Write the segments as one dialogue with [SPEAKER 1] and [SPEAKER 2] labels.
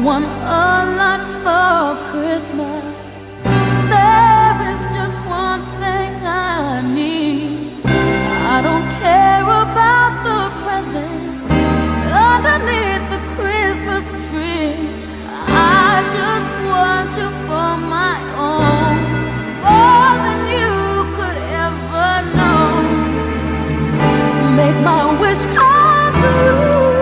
[SPEAKER 1] want a lot for Christmas. There is just one thing I need. I don't care about the presents underneath the Christmas tree. I just want you for my own, more than you could ever know. Make my wish come true.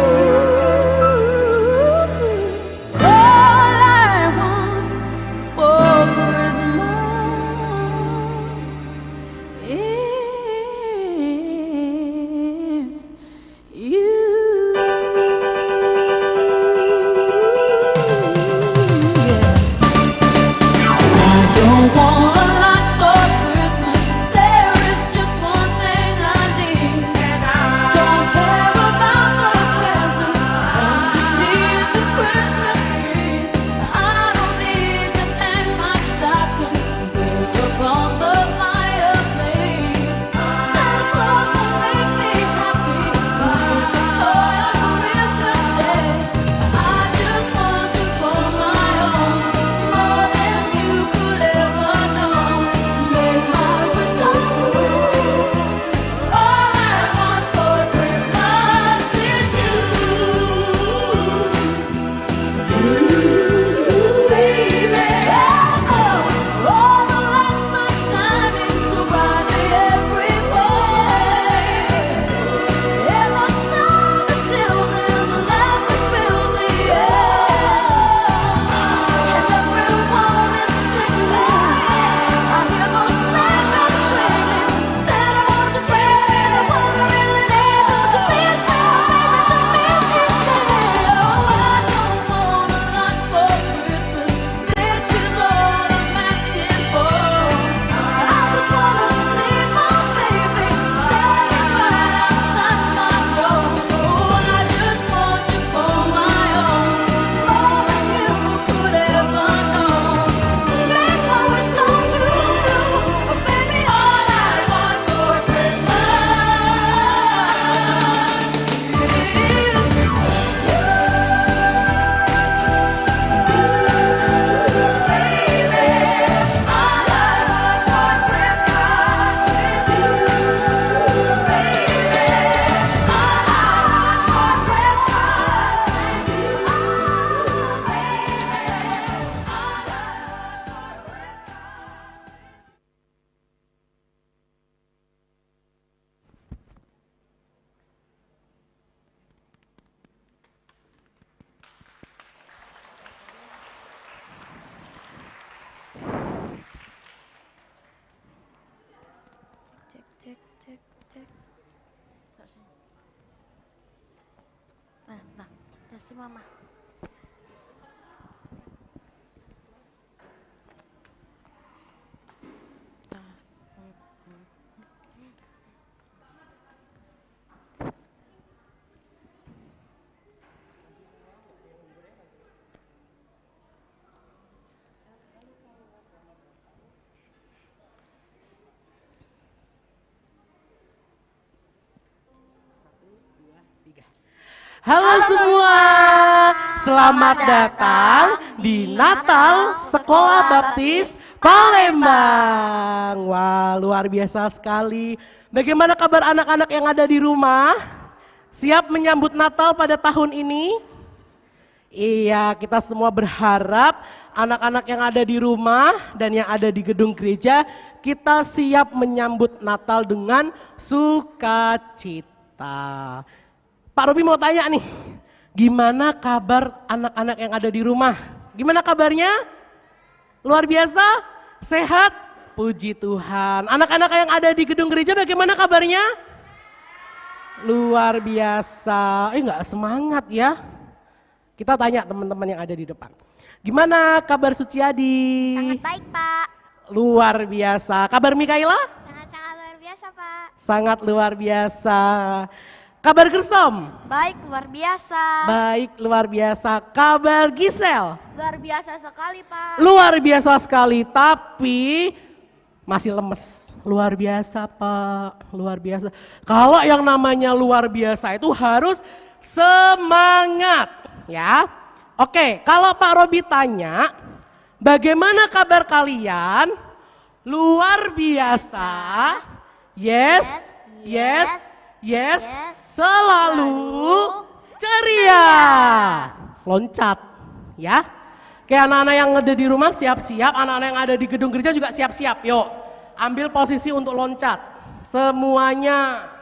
[SPEAKER 2] Mama.
[SPEAKER 3] Halo semua, selamat datang di Natal Sekolah Baptis Palembang. Wah, luar biasa sekali. Bagaimana kabar anak-anak yang ada di rumah? Siap menyambut Natal pada tahun ini? Iya, kita semua berharap anak-anak yang ada di rumah dan yang ada di gedung gereja, kita siap menyambut Natal dengan sukacita. Pak Robi mau tanya nih, gimana kabar anak-anak yang ada di rumah? Gimana kabarnya? Luar biasa? Sehat? Puji Tuhan. Anak-anak yang ada di gedung gereja bagaimana kabarnya? Luar biasa. Nggak semangat ya? Kita tanya teman-teman yang ada di depan. Gimana kabar Suciadi?
[SPEAKER 4] Sangat baik, Pak.
[SPEAKER 3] Luar biasa. Kabar Mikaela?
[SPEAKER 4] Sangat-sangat luar biasa, Pak.
[SPEAKER 3] Sangat luar biasa. Kabar Gersom?
[SPEAKER 4] Baik, luar biasa.
[SPEAKER 3] Baik, luar biasa. Kabar Gisel?
[SPEAKER 4] Luar biasa sekali, Pak.
[SPEAKER 3] Luar biasa sekali, tapi masih lemes. Luar biasa, Pak. Luar biasa. Kalau yang namanya luar biasa itu harus semangat, ya. Oke, kalau Pak Robi tanya, bagaimana kabar kalian? Luar biasa. Yes, yes, yes. Selalu ceria. Loncat, ya. Kayak anak-anak yang ada di rumah siap-siap, anak-anak yang ada di gedung gereja juga siap-siap. Yuk, ambil posisi untuk loncat. Semuanya.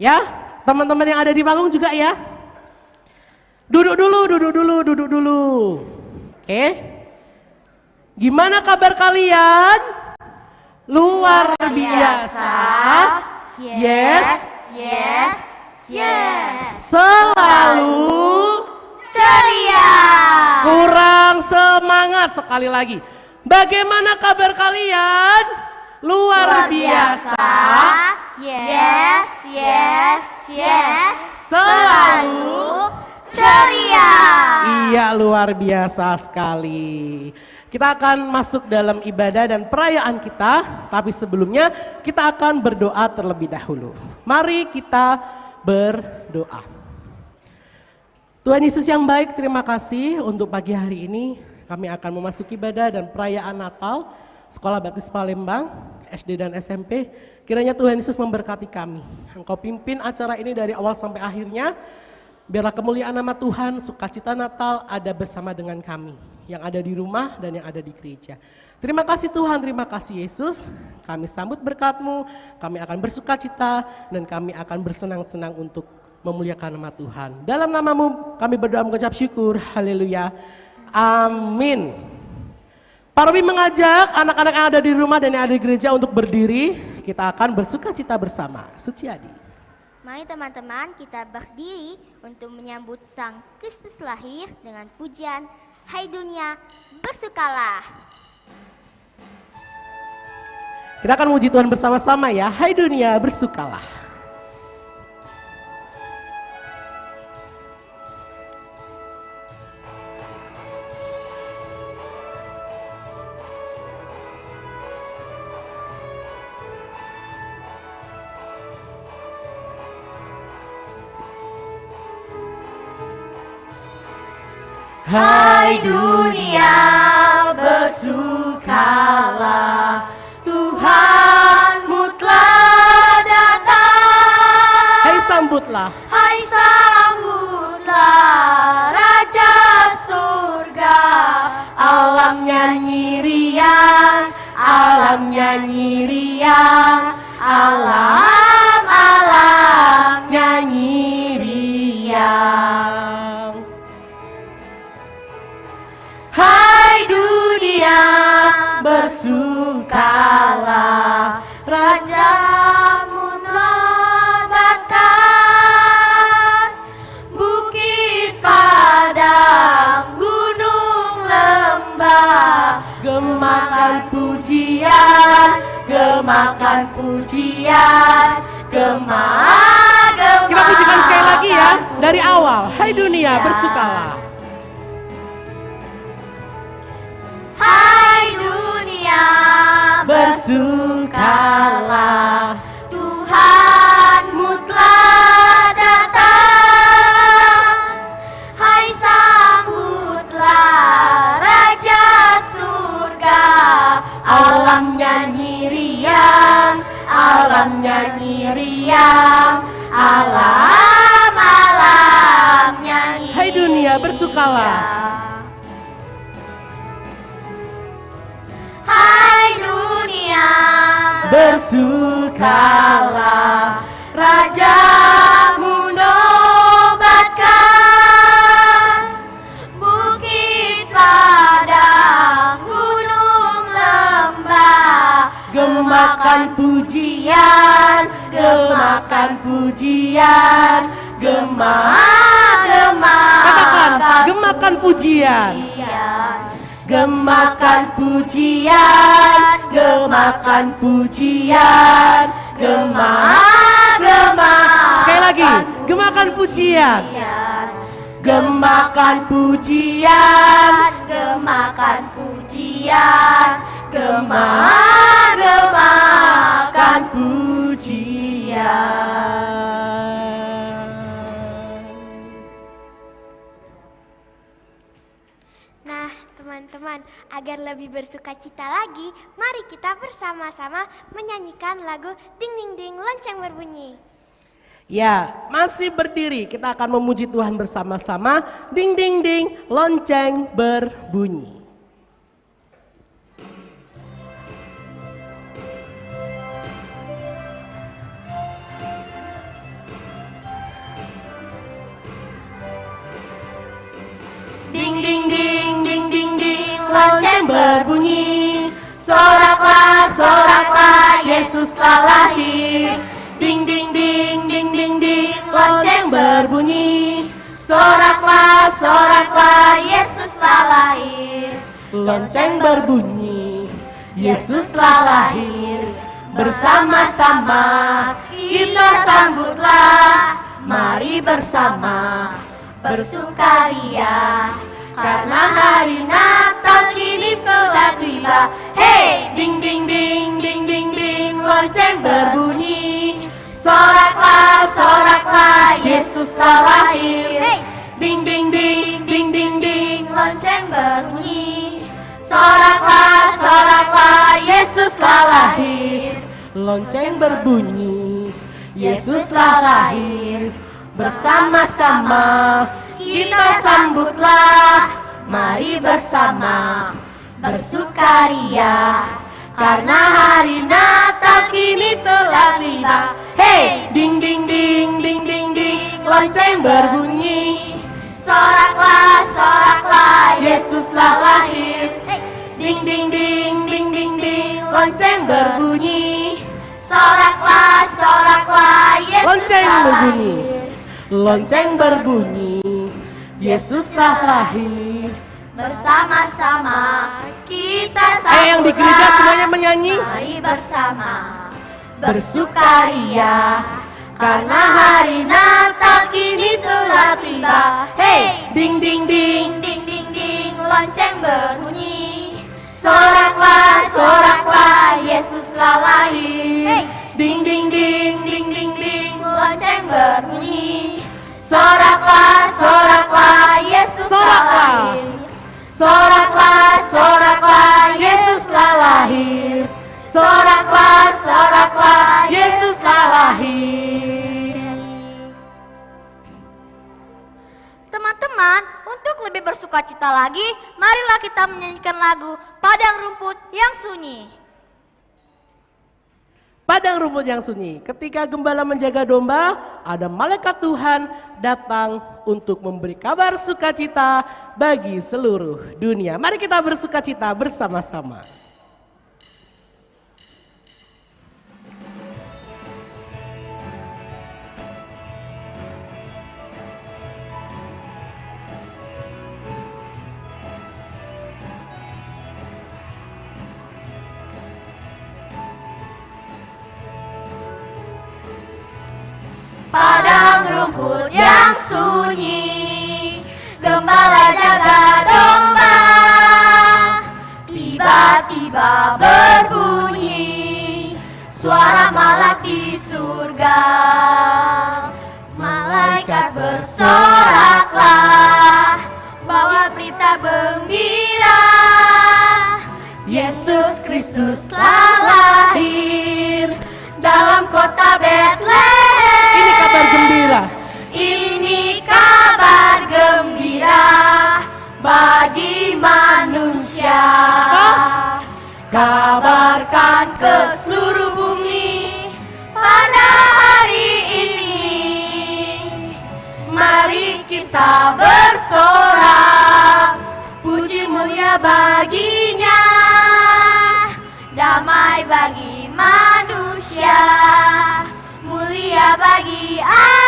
[SPEAKER 3] Ya, teman-teman yang ada di panggung juga ya. Duduk dulu. Oke. Gimana kabar kalian? Luar biasa. Yes. Selalu
[SPEAKER 4] Ceria.
[SPEAKER 3] kurang semangat sekali lagi. Bagaimana kabar kalian? Luar biasa.
[SPEAKER 4] Yes.
[SPEAKER 3] Selalu
[SPEAKER 4] ceria.
[SPEAKER 3] Iya, luar biasa sekali. Kita akan masuk dalam ibadah dan perayaan kita, tapi sebelumnya kita akan berdoa terlebih dahulu. Mari kita berdoa. Tuhan Yesus yang baik, terima kasih untuk pagi hari ini. Kami akan memasuki ibadah dan perayaan Natal Sekolah Baptis Palembang, SD dan SMP. Kiranya Tuhan Yesus memberkati kami. Engkau pimpin acara ini dari awal sampai akhirnya. Biarlah kemuliaan nama Tuhan, sukacita Natal ada bersama dengan kami, yang ada di rumah dan yang ada di gereja. Terima kasih Tuhan, terima kasih Yesus. Kami sambut berkat-Mu, kami akan bersukacita dan kami akan bersenang-senang untuk memuliakan nama Tuhan. Dalam nama-Mu kami berdoa mengucap syukur, haleluya, amin. Pak Robi mengajak anak-anak yang ada di rumah dan yang ada di gereja untuk berdiri. Kita akan bersukacita bersama. Suciadi.
[SPEAKER 4] Mari teman-teman kita berdiri untuk menyambut Sang Kristus lahir dengan pujian Hai dunia bersukalah.
[SPEAKER 3] Kita akan memuji Tuhan bersama-sama ya. Hai dunia bersukalah.
[SPEAKER 4] Hai dunia
[SPEAKER 3] bersukalah, Tuhanmu telah datang. Hai sambutlah,
[SPEAKER 4] Hai sambutlah Raja surga.
[SPEAKER 3] alam nyanyi riang, alam nyanyi riang, alam nyanyi riang. Hai dunia bersukalah,
[SPEAKER 4] Rajamu nobatkan
[SPEAKER 3] bukit padang, gunung lembah, gemakan pujian, gemakan pujian, gemakan. Kita pujikan sekali lagi ya, dari awal. Hai dunia bersukalah.
[SPEAKER 4] Hai dunia
[SPEAKER 3] Bersukalah,
[SPEAKER 4] Tuhanmu telah datang. Hai sambutlah Raja surga.
[SPEAKER 3] alam nyanyi riang, alam nyanyi riang,
[SPEAKER 4] Alam nyanyi.
[SPEAKER 3] Hai dunia bersukalah.
[SPEAKER 4] Hai dunia
[SPEAKER 3] Bersukalah, Rajamu nobatkan
[SPEAKER 4] bukit padang, gunung lembah,
[SPEAKER 3] gemakan pujian, gemakan pujian, katakan, gemakan pujian, gemakan pujian, gemakan pujian, sekali lagi, gemakan pujian, gemakan pujian,
[SPEAKER 4] gemakan pujian,
[SPEAKER 3] gemakan pujian.
[SPEAKER 2] teman-teman, agar lebih bersukacita lagi, mari kita bersama-sama menyanyikan lagu Ding Ding Ding Lonceng Berbunyi.
[SPEAKER 3] Ya, masih berdiri, kita akan memuji Tuhan bersama-sama. Ding ding ding, lonceng berbunyi.
[SPEAKER 1] Ding ding ding ding ding ding lonceng berbunyi, soraklah soraklah Yesus telah lahir. Ding ding ding ding ding ding lonceng berbunyi, soraklah soraklah Yesus telah lahir. Lonceng berbunyi, Yesus telah lahir. Bersama-sama kita sambutlah, mari bersama bersukaria, karena hari Natal kini sudah tiba. Hey, ding ding ding ding ding ding lonceng berbunyi, soraklah soraklah Yesus telah lahir. Hey, ding ding ding ding ding ding lonceng berbunyi, soraklah soraklah Yesus telah lahir.
[SPEAKER 3] Lonceng berbunyi, Yesus telah lahir. Bersama-sama kita sambutlah, mari bersama bersukaria, karena hari Natal kini telah tiba. Hey, ding ding ding ding ding ding lonceng berbunyi, soraklah soraklah Yesus telah lahir. Hey, ding ding ding ding ding ding lonceng berbunyi, soraklah soraklah Yesus lonceng
[SPEAKER 1] telah
[SPEAKER 3] berbunyi.
[SPEAKER 1] lahir.
[SPEAKER 3] Lonceng berbunyi, Yesus telah lahir.
[SPEAKER 1] Bersama-sama kita
[SPEAKER 3] Yang di gereja
[SPEAKER 1] sambutlah,
[SPEAKER 3] semuanya menyanyi.
[SPEAKER 1] mari bersama bersukaria, karena hari Natal kini telah tiba. Hey, ding ding ding ding ding ding lonceng berbunyi, soraklah soraklah Yesus telah lahir. Hey, ding ding ding ding ding ding lonceng berbunyi, soraklah soraklah Yesus telah lahir. Soraklah soraklah Yesus telah lahir. Soraklah soraklah Yesus telah lahir.
[SPEAKER 2] Teman-teman, untuk lebih bersukacita lagi, marilah kita menyanyikan lagu Padang Rumput yang Sunyi.
[SPEAKER 3] Padang rumput yang sunyi. Ketika gembala menjaga domba, ada malaikat Tuhan datang untuk memberi kabar sukacita bagi seluruh dunia. Mari kita bersukacita bersama-sama.
[SPEAKER 1] Padang rumput yang sunyi, gembala jaga domba. Tiba-tiba berbunyi suara malak di surga. Malaikat bersoraklah, bawa berita gembira. Yesus Kristus telah lahir dalam kota Betlehem.
[SPEAKER 3] Ini kabar gembira.
[SPEAKER 1] Ini kabar gembira bagi manusia. Kabarkan ke seluruh bumi pada hari ini. Mari kita bersorak, puji mulia baginya. Damai bagi manusia, mulia bagi Allah.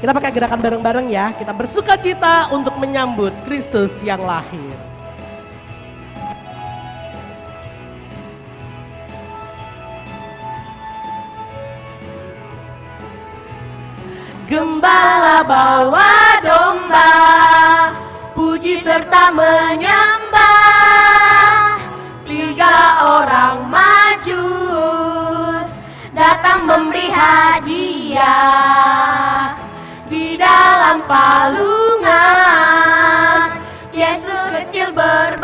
[SPEAKER 3] Kita pakai gerakan bareng-bareng ya. Kita bersukacita untuk menyambut Kristus yang lahir.
[SPEAKER 1] Gembala bawa domba, puji serta menyembah. 3 orang majus datang memberi hadiah. Di dalam
[SPEAKER 2] palungan, Yesus kecil berbaring,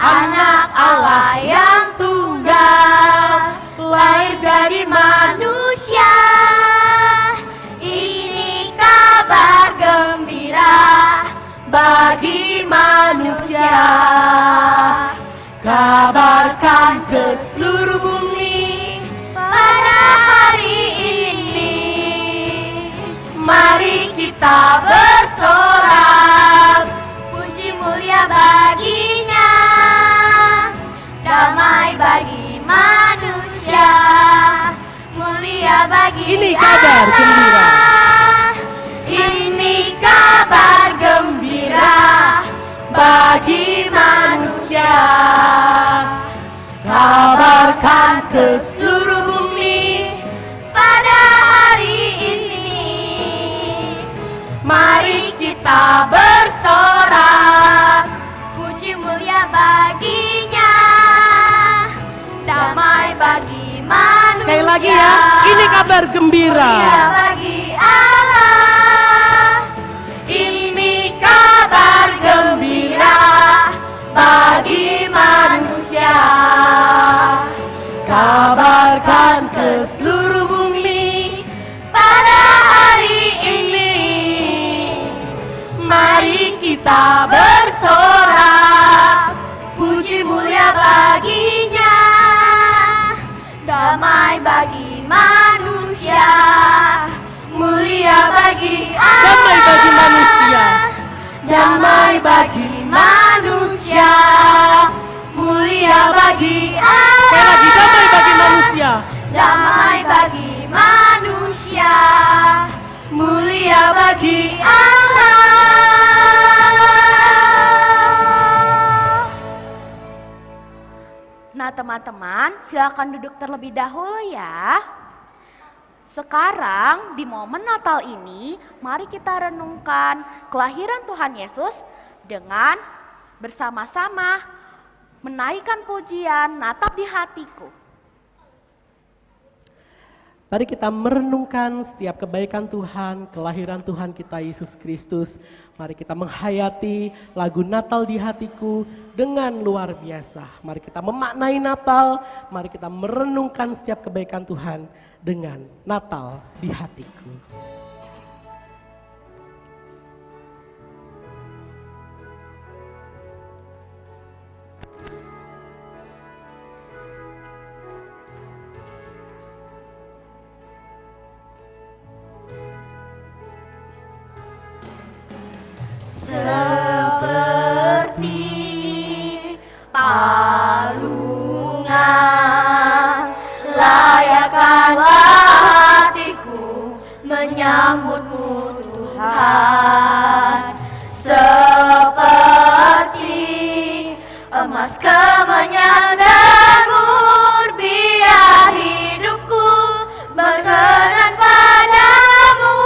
[SPEAKER 2] anak Allah yang tunggal, lahir jadi manusia. Ini kabar gembira
[SPEAKER 3] bagi manusia. Kabarkan ke seluruh bumi
[SPEAKER 2] pada hari ini.
[SPEAKER 3] Mari kita bersorak,
[SPEAKER 2] Puji mulia baginya, damai bagi manusia, mulia bagi
[SPEAKER 3] Ini kabar
[SPEAKER 2] Allah.
[SPEAKER 3] gembira.
[SPEAKER 2] Ini kabar gembira
[SPEAKER 3] bagi manusia. Kabarkan ke seluruh bumi
[SPEAKER 2] pada hari ini.
[SPEAKER 3] mari kita bersorak.
[SPEAKER 2] Puji mulia baginya, damai bagi manusia.
[SPEAKER 3] Sekali lagi ya, ini kabar gembira.
[SPEAKER 2] Mulia bagi Allah.
[SPEAKER 3] Ini kabar gembira bagi manusia. Kabarkan ke seluruh bumi
[SPEAKER 2] Pada hari
[SPEAKER 3] ini. Mari kita bersorak. Puji mulia
[SPEAKER 2] baginya, damai bagi manusia,
[SPEAKER 3] mulia bagi
[SPEAKER 2] Allah.
[SPEAKER 3] damai bagi manusia. Damai bagi manusia. Mulia bagi Sekali lagi, damai bagi manusia.
[SPEAKER 2] Damai bagi manusia,
[SPEAKER 3] Mulia bagi
[SPEAKER 2] Allah. Nah teman-teman, silakan duduk terlebih dahulu ya. Sekarang di momen Natal ini, mari kita renungkan kelahiran Tuhan Yesus dengan bersama-sama menaikkan pujian Natal di hatiku.
[SPEAKER 3] Mari kita merenungkan setiap kebaikan Tuhan, kelahiran Tuhan kita Yesus Kristus. Mari kita menghayati lagu Natal di hatiku dengan luar biasa. Mari kita memaknai Natal, mari kita merenungkan setiap kebaikan Tuhan dengan Natal di hatiku.
[SPEAKER 2] Seperti palungan, layakkanlah hatiku menyambutmu Tuhan. Seperti emas kemenyan dan mur, biar hidupku berkenan padamu.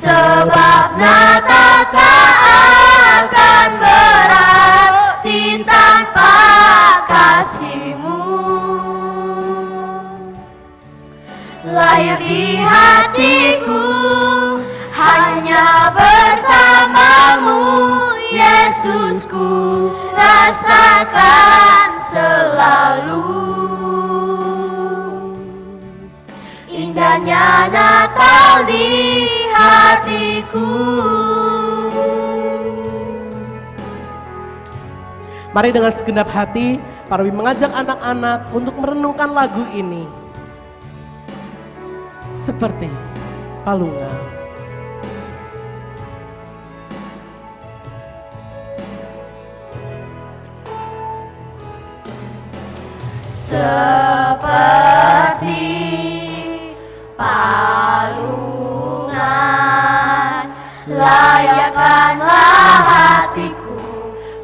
[SPEAKER 2] Sebab Natal tak akan berarti tanpa kasih-Mu. Lahir di hatiku hanya bersama-Mu, Yesusku, rasakan selalu. Indahnya Natal di hatiku.
[SPEAKER 3] Mari dengan segenap hati, Parwi mengajak anak-anak untuk merenungkan lagu ini. Seperti palungan.
[SPEAKER 2] Seperti palungan, layakkanlah hatiku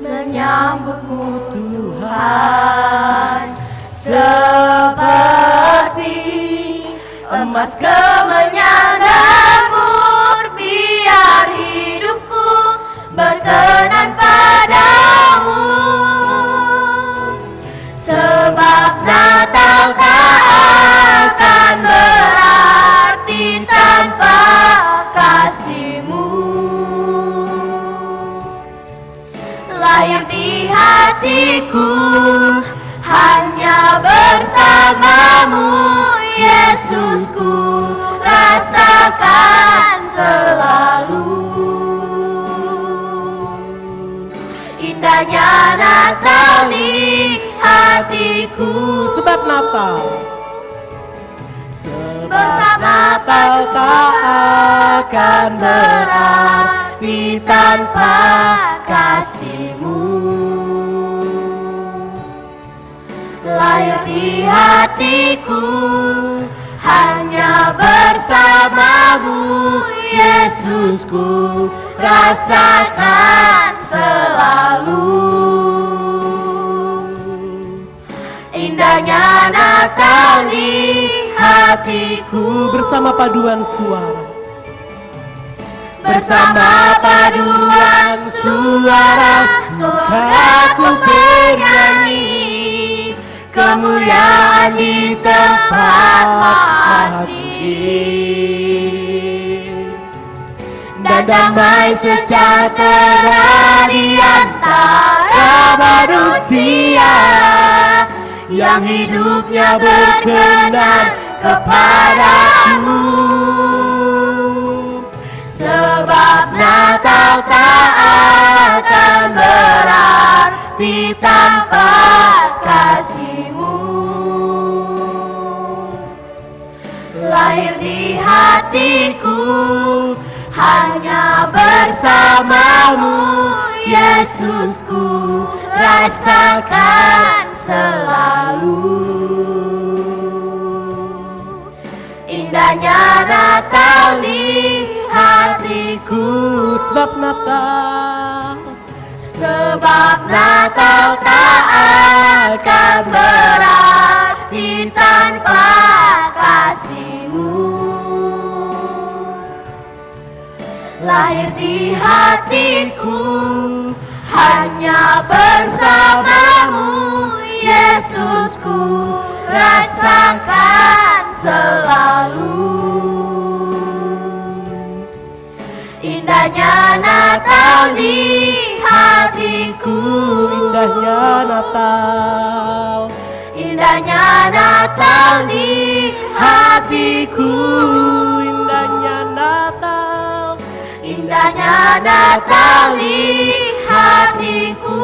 [SPEAKER 2] menyambut-Mu Tuhan. Seperti emas kemenyan dan mur, biar hidupku berkenan padamu. Sebab Natal tak akan berarti rasakan selalu. Indahnya Natal di hatiku.
[SPEAKER 3] Sebab Natal, sebab
[SPEAKER 2] Bersama
[SPEAKER 3] Natal tak akan berarti tanpa kasih-Mu.
[SPEAKER 2] lahir di hatiku, hanya bersamamu, Yesusku, rasakan selalu. Indahnya Natal di hatiku,
[SPEAKER 3] Bersama paduan suara,
[SPEAKER 2] bersama paduan suara surgaku bernyanyi, kemuliaan di tempat tinggi, dan damai sejahtera di antara manusia yang hidupnya berkenan kepadaku. Sebab Natal tak akan berarti tanpa kasih-Mu. Lahir di hatiku, hanya bersamamu, Yesusku, rasakan selalu. Indahnya Natal di hatiku,
[SPEAKER 3] sebab Natal,
[SPEAKER 2] sebab Natal tak akan berarti tanpa kasih-Mu. Lahir di hatiku, hanya bersamamu, Yesusku, rasakan selalu. Indahnya Natal di hatiku,
[SPEAKER 3] indahnya Natal,
[SPEAKER 2] indahnya Natal di hatiku,
[SPEAKER 3] indahnya Natal,
[SPEAKER 2] indahnya Natal di hatiku.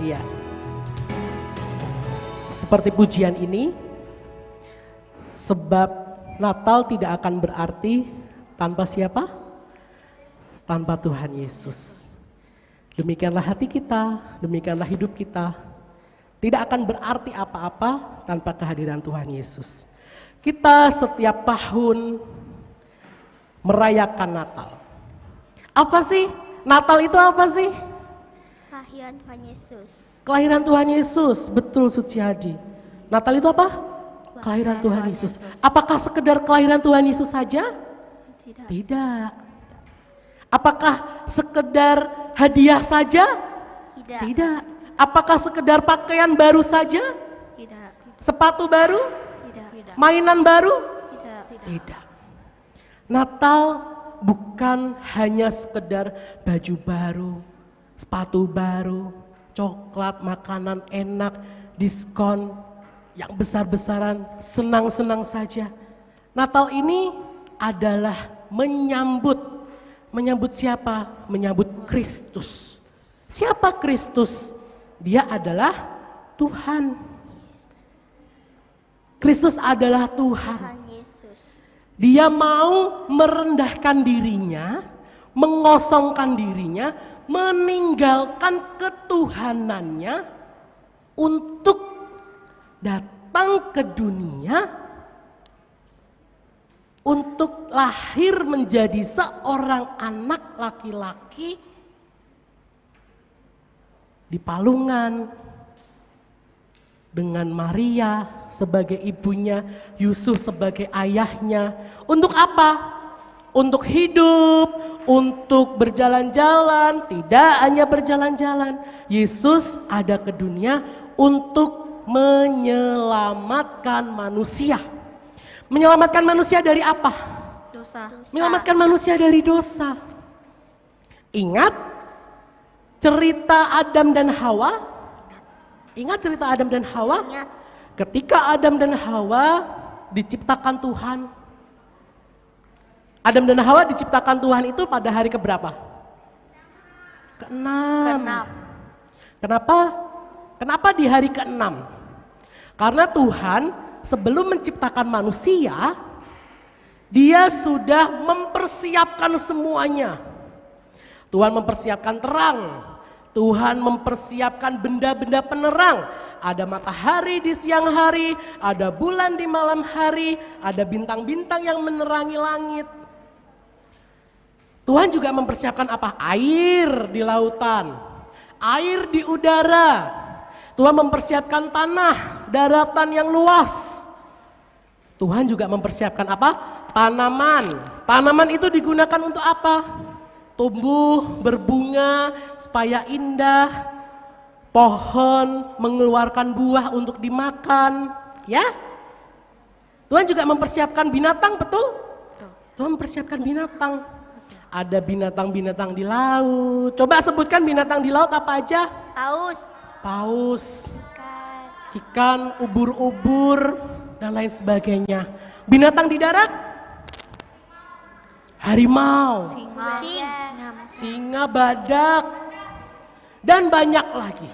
[SPEAKER 3] Iya. Seperti pujian ini, sebab Natal tidak akan berarti tanpa siapa? Tanpa Tuhan Yesus. Demikianlah hati kita, demikianlah hidup kita. Tidak akan berarti apa-apa tanpa kehadiran Tuhan Yesus. Kita setiap tahun merayakan Natal. Apa sih? Natal itu apa sih?
[SPEAKER 4] Kelahiran Tuhan Yesus.
[SPEAKER 3] Kelahiran Tuhan Yesus, betul Suciadi. Natal itu apa? Kelahiran Tuhan Yesus. Apakah sekedar kelahiran Tuhan Yesus saja? Tidak. Apakah sekedar hadiah saja?
[SPEAKER 4] Tidak.
[SPEAKER 3] Tidak. Apakah sekedar pakaian baru saja?
[SPEAKER 4] Tidak.
[SPEAKER 3] Sepatu baru?
[SPEAKER 4] Tidak.
[SPEAKER 3] Mainan baru?
[SPEAKER 4] Tidak.
[SPEAKER 3] Tidak. Natal bukan hanya sekedar baju baru, sepatu baru, coklat, makanan enak, diskon yang besar-besaran, senang-senang saja. Natal ini adalah menyambut siapa? Menyambut Kristus. Siapa Kristus? Dia adalah Tuhan. Kristus adalah Tuhan.
[SPEAKER 4] Tuhan Yesus.
[SPEAKER 3] Dia mau merendahkan dirinya, mengosongkan dirinya, meninggalkan ketuhanannya untuk datang ke dunia, untuk lahir menjadi seorang anak laki-laki di palungan dengan Maria sebagai ibunya, Yusuf sebagai ayahnya. Untuk apa? Untuk hidup, untuk berjalan-jalan. Tidak hanya berjalan-jalan, Yesus ada ke dunia untuk menyelamatkan manusia. Menyelamatkan manusia dari apa?
[SPEAKER 2] dosa.
[SPEAKER 3] Menyelamatkan manusia dari dosa. Ingat cerita Adam dan Hawa? Ingat cerita Adam dan Hawa?
[SPEAKER 4] Ingat.
[SPEAKER 3] Ketika Adam dan Hawa diciptakan Tuhan, Adam dan Hawa diciptakan Tuhan itu pada hari keberapa? Keenam. Kenapa di hari keenam? Karena Tuhan sebelum menciptakan manusia, Dia sudah mempersiapkan semuanya. Tuhan mempersiapkan terang, Tuhan mempersiapkan benda-benda penerang. Ada matahari di siang hari, ada bulan di malam hari, ada bintang-bintang yang menerangi langit. Tuhan juga mempersiapkan apa? Air di lautan, air di udara. Tuhan mempersiapkan tanah, daratan yang luas. Tuhan juga mempersiapkan apa? Tanaman. Tanaman itu digunakan untuk apa? Tumbuh, berbunga, supaya indah. Pohon mengeluarkan buah untuk dimakan. Ya? Tuhan juga mempersiapkan binatang, betul? Tuhan mempersiapkan binatang. Ada binatang-binatang di laut. Coba sebutkan binatang di laut apa aja? Paus, ikan, ubur-ubur, dan lain sebagainya. Binatang di darat? Harimau, singa, badak, dan banyak lagi.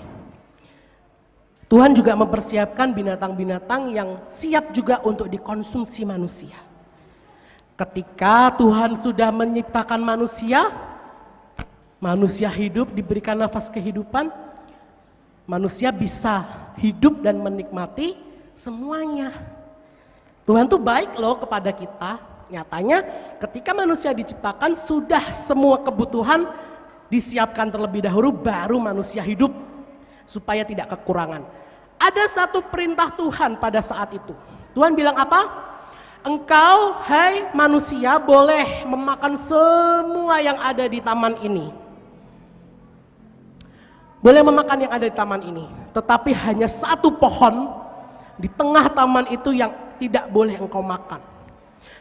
[SPEAKER 3] Tuhan juga mempersiapkan binatang-binatang yang siap juga untuk dikonsumsi manusia. Ketika Tuhan sudah menciptakan manusia, manusia hidup, diberikan nafas kehidupan, manusia bisa hidup dan menikmati semuanya. Tuhan tuh baik loh kepada kita. Nyatanya ketika manusia diciptakan sudah semua kebutuhan disiapkan terlebih dahulu, baru manusia hidup supaya tidak kekurangan. Ada satu perintah Tuhan pada saat itu. Tuhan bilang apa? Engkau, hai manusia, boleh memakan semua yang ada di taman ini. Boleh memakan yang ada di taman ini. Tetapi hanya satu pohon di tengah taman itu yang tidak boleh engkau makan.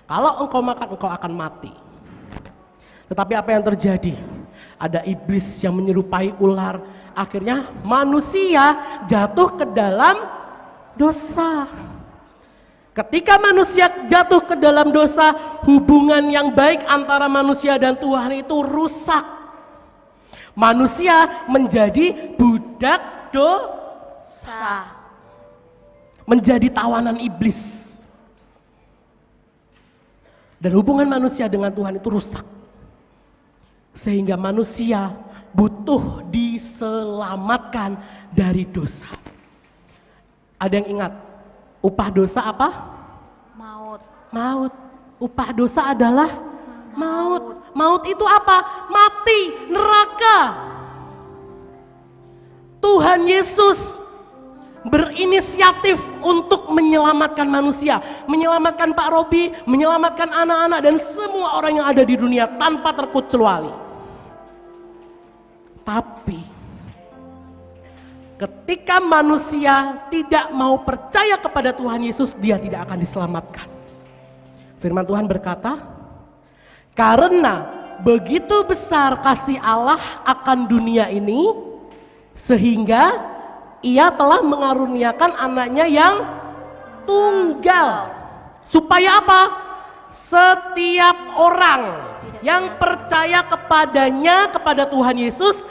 [SPEAKER 3] Kalau engkau makan, engkau akan mati. Tetapi apa yang terjadi? Ada iblis yang menyerupai ular. Akhirnya manusia jatuh ke dalam dosa. Ketika manusia jatuh ke dalam dosa, hubungan yang baik antara manusia dan Tuhan itu rusak. Manusia menjadi budak dosa. Menjadi tawanan iblis. Dan hubungan manusia dengan Tuhan itu rusak. Sehingga manusia butuh diselamatkan dari dosa. Ada yang ingat? Upah dosa apa? Maut. Upah dosa adalah maut. Maut itu apa? Mati, neraka. Tuhan Yesus berinisiatif untuk menyelamatkan manusia, menyelamatkan Pak Robi, menyelamatkan anak-anak dan semua orang yang ada di dunia tanpa terkecuali. Tapi ketika manusia tidak mau percaya kepada Tuhan Yesus, dia tidak akan diselamatkan. Firman Tuhan berkata, karena begitu besar kasih Allah akan dunia ini, sehingga Ia telah mengaruniakan anaknya yang tunggal. Supaya apa? Setiap orang yang percaya kepadanya, kepada Tuhan Yesus,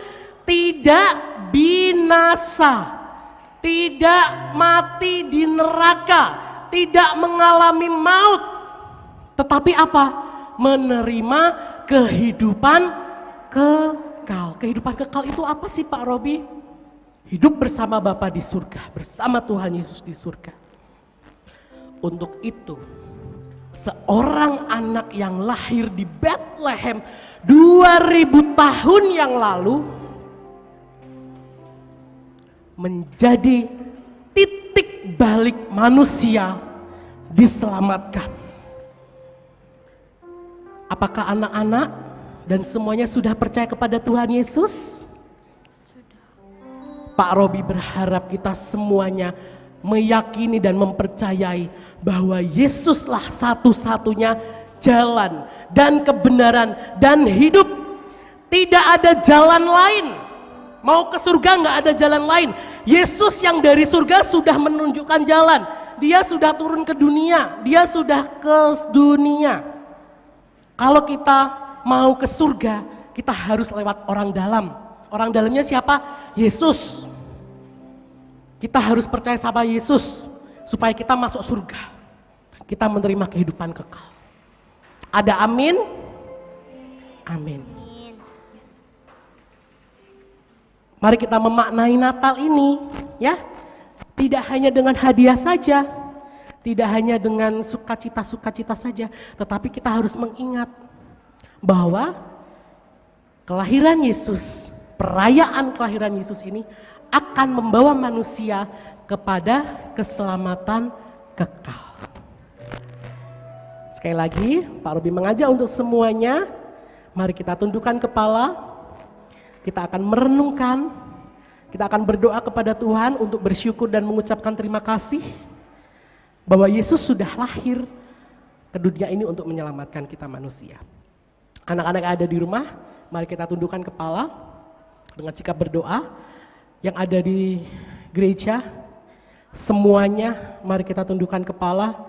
[SPEAKER 3] tidak binasa, tidak mati di neraka, tidak mengalami maut, tetapi apa? Menerima kehidupan kekal. Kehidupan kekal itu apa sih Pak Robi? Hidup bersama Bapa di surga, bersama Tuhan Yesus di surga. Untuk itu, seorang anak yang lahir di Bethlehem 2000 tahun yang lalu menjadi titik balik manusia diselamatkan. Apakah anak-anak dan semuanya sudah percaya kepada Tuhan Yesus? Pak Robi berharap kita semuanya meyakini dan mempercayai bahwa Yesuslah satu-satunya jalan dan kebenaran dan hidup. Tidak ada jalan lain Mau ke surga nggak ada jalan lain. Yesus yang dari surga sudah menunjukkan jalan. Dia sudah turun ke dunia. Dia sudah ke dunia. Kalau kita mau ke surga, kita harus lewat orang dalam. Orang dalamnya siapa? Yesus. Kita harus percaya sama Yesus supaya kita masuk surga. Kita menerima kehidupan kekal. Ada amin? Amin. Mari kita memaknai Natal ini, ya. Tidak hanya dengan hadiah saja, tidak hanya dengan sukacita-sukacita saja, tetapi kita harus mengingat bahwa kelahiran Yesus, perayaan kelahiran Yesus ini akan membawa manusia kepada keselamatan kekal. Sekali lagi, Pak Robi mengajak untuk semuanya, mari kita tundukkan kepala. Kita akan merenungkan, kita akan berdoa kepada Tuhan untuk bersyukur dan mengucapkan terima kasih bahwa Yesus sudah lahir ke dunia ini untuk menyelamatkan kita manusia. Anak-anak yang ada di rumah, mari kita tundukkan kepala dengan sikap berdoa. Yang ada di gereja, semuanya mari kita tundukkan kepala.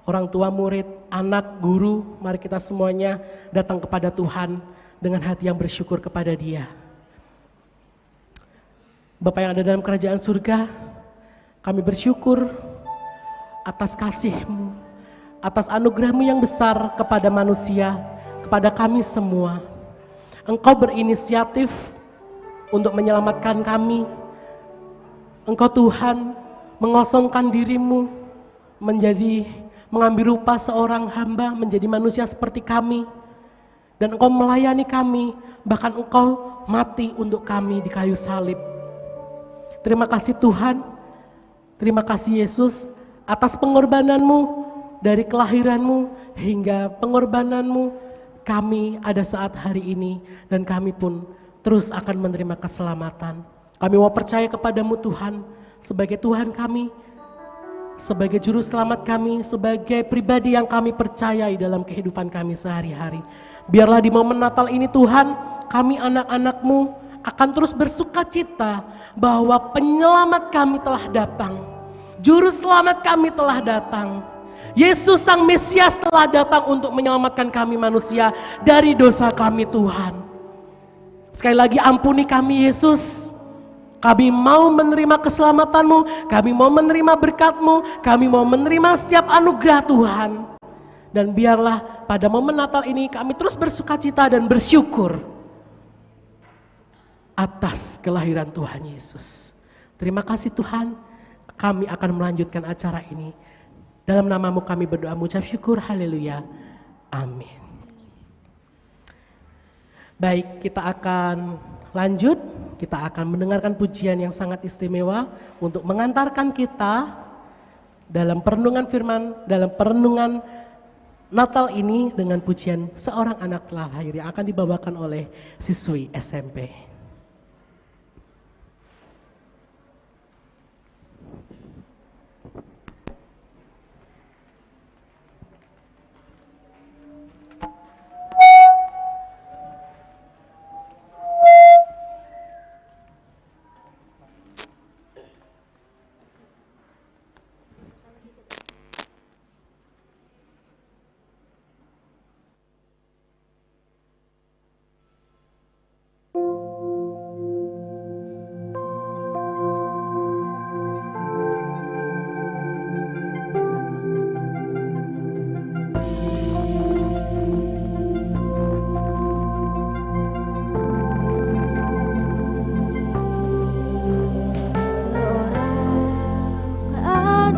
[SPEAKER 3] Orang tua, murid, anak, guru, mari kita semuanya datang kepada Tuhan dengan hati yang bersyukur kepada Dia. Bapa yang ada dalam kerajaan surga, kami bersyukur atas kasih-Mu, atas anugerah-Mu yang besar kepada manusia, kepada kami semua. Engkau berinisiatif untuk menyelamatkan kami. Engkau Tuhan mengosongkan diri-Mu mengambil rupa seorang hamba, menjadi manusia seperti kami. Dan Engkau melayani kami, bahkan Engkau mati untuk kami di kayu salib. Terima kasih Tuhan, terima kasih Yesus atas pengorbanan-Mu dari kelahiran-Mu hingga pengorbanan-Mu kami ada saat hari ini dan kami pun terus akan menerima keselamatan. Kami mau percaya kepadamu Tuhan sebagai Tuhan kami, sebagai juru selamat kami, sebagai pribadi yang kami percayai dalam kehidupan kami sehari-hari. Biarlah di momen Natal ini Tuhan, kami anak-anak-Mu akan terus bersuka cita bahwa penyelamat kami telah datang. Juru selamat kami telah datang. Yesus Sang Mesias telah datang untuk menyelamatkan kami manusia dari dosa kami Tuhan. Sekali lagi ampuni kami Yesus. Kami mau menerima keselamatan-Mu, kami mau menerima berkat-Mu, kami mau menerima setiap anugerah Tuhan. Dan biarlah pada momen Natal ini kami terus bersuka cita dan bersyukur atas kelahiran Tuhan Yesus. Terima kasih Tuhan, kami akan melanjutkan acara ini. Dalam nama-Mu kami berdoa mengucap syukur, haleluya, amin. Baik, kita akan lanjut, kita akan mendengarkan pujian yang sangat istimewa untuk mengantarkan kita dalam perenungan firman, dalam perenungan Natal ini dengan pujian Seorang Anak Telah Lahir yang akan dibawakan oleh siswi SMP.
[SPEAKER 1] Allah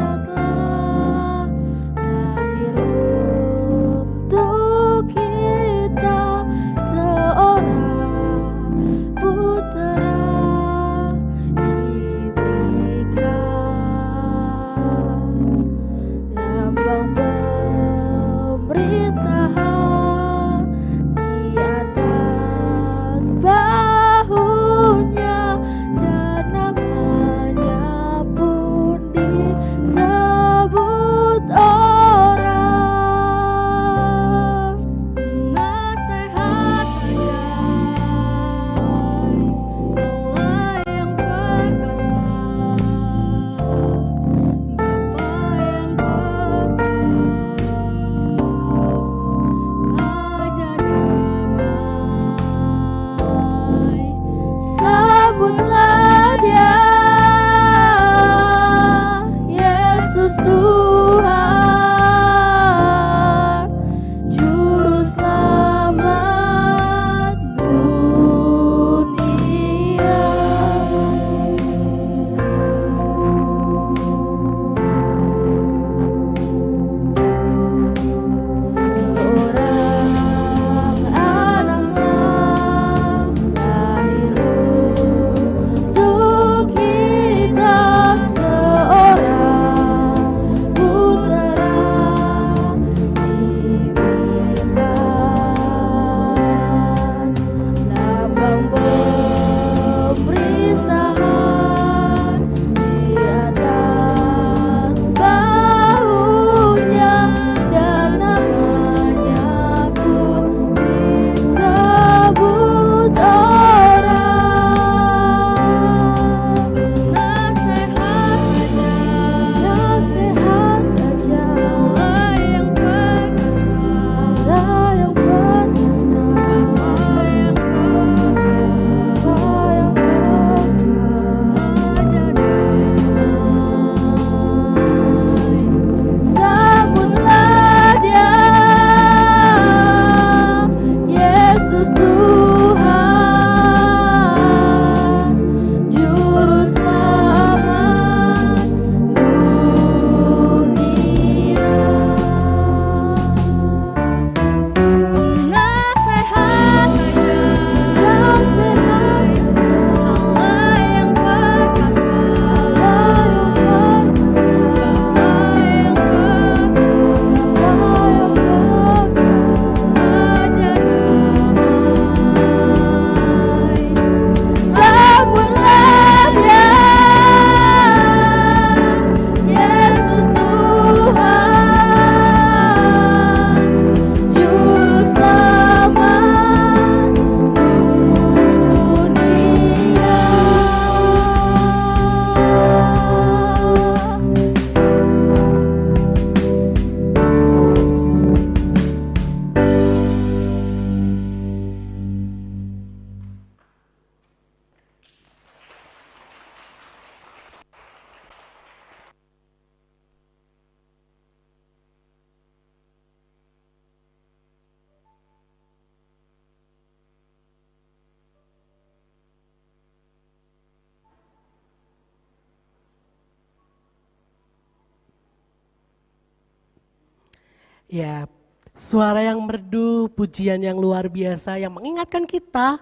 [SPEAKER 3] Ya, suara yang merdu, pujian yang luar biasa yang mengingatkan kita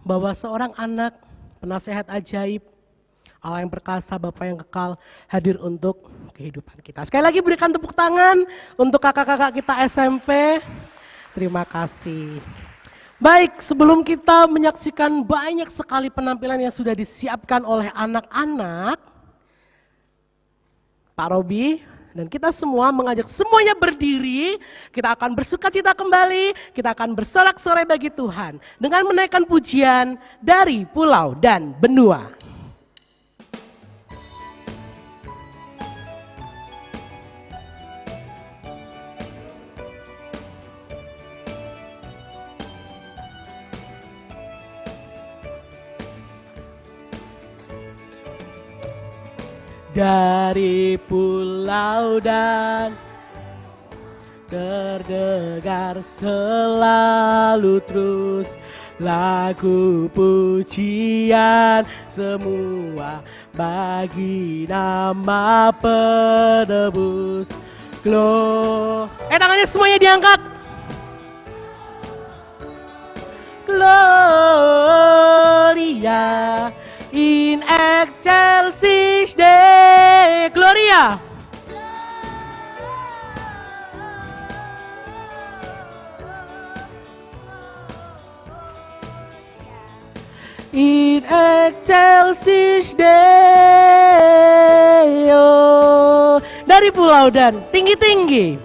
[SPEAKER 3] bahwa seorang anak penasehat ajaib, Allah yang perkasa, Bapa yang kekal hadir untuk kehidupan kita. Sekali lagi berikan tepuk tangan untuk kakak-kakak kita SMP. Terima kasih. Baik, sebelum kita menyaksikan banyak sekali penampilan yang sudah disiapkan oleh anak-anak, Pak Robi dan kita semua mengajak semuanya berdiri. Kita akan bersukacita kembali, kita akan bersorak-sorai bagi Tuhan dengan menaikkan pujian dari pulau dan benua. Dari pulau dan terdengar selalu terus lagu pujian semua bagi nama penebus. Tangannya semuanya diangkat. Gloria in excelsis Dei. Gloria. In excelsis Deo. Dari pulau dan tinggi-tinggi.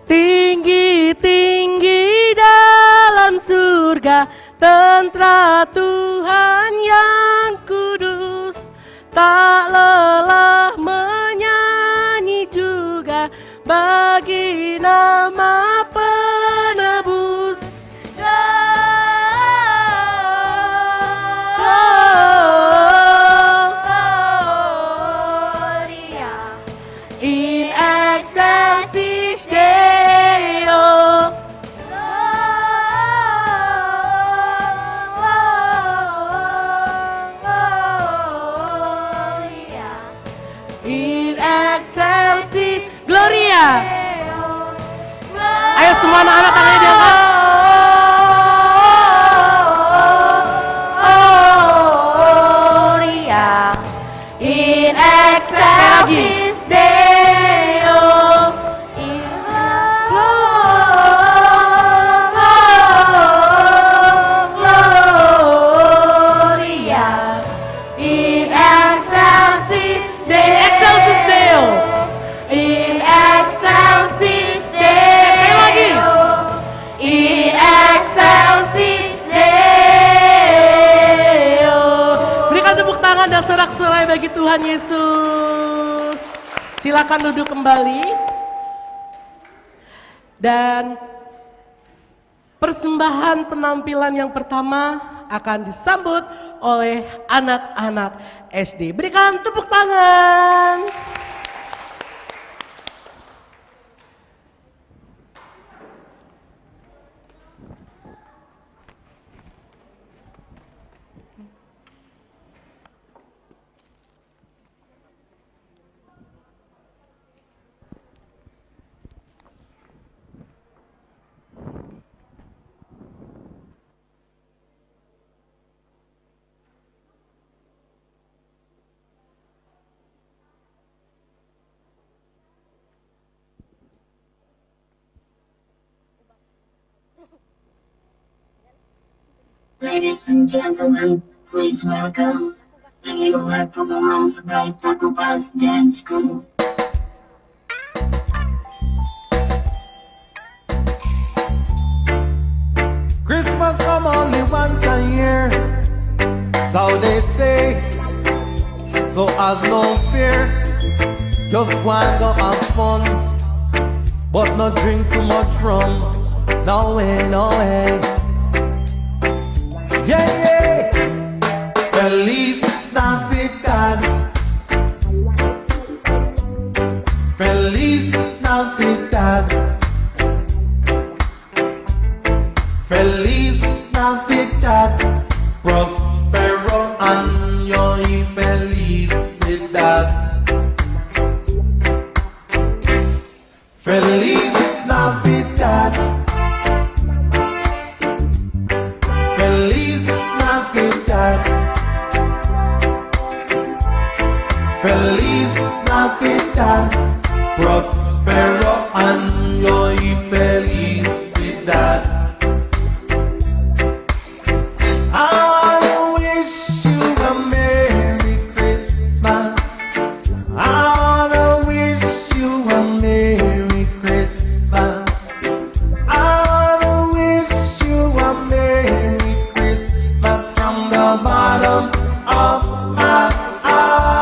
[SPEAKER 3] Tinggi-tinggi dalam surga, tentara Tuhan yang kudus, tak lelah menyanyi juga bagi nama penebus.
[SPEAKER 2] Gloria
[SPEAKER 3] In excelsis Deo. In excelsis Gloria. Ayo semua anak-anak tangannya diangkat.
[SPEAKER 2] Gloria in excelsis Deo.
[SPEAKER 3] Gloria in excelsis Deo. Excelsis Deo. In excelsis Deo. Sekali lagi. In excelsis Deo. Berikan tepuk tangan dan sorak-sorai bagi Tuhan Yesus. Silakan duduk kembali. Dan persembahan penampilan yang pertama akan disambut oleh anak-anak SD. Berikan tepuk tangan.
[SPEAKER 5] Ladies and gentlemen, please welcome the new live performance by Taco Pass Dance School.
[SPEAKER 6] Christmas come only once a year, so they say. So have no fear, just want to have fun, but not drink too much rum. No way, no way. Yeah, yeah. Feliz Navidad. Feliz Navidad. Feliz Navidad. Prospero año y felicidad. Feliz Navidad. Feliz Navidad. Feliz Navidad. Prospero año y felicidad. I wanna wish you a Merry Christmas. I wanna wish you a Merry Christmas. I wanna wish you a Merry Christmas from the bottom of my heart.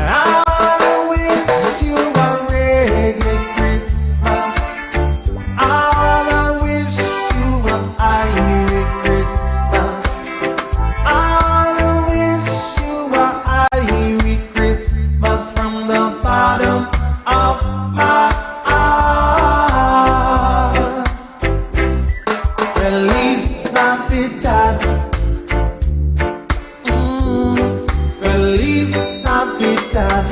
[SPEAKER 6] I wanna wish you a reggae Christmas. I wanna wish you a Irish Christmas. I wanna wish you a Irish Christmas from the bottom of my heart. Feliz Navidad. Feliz Navidad.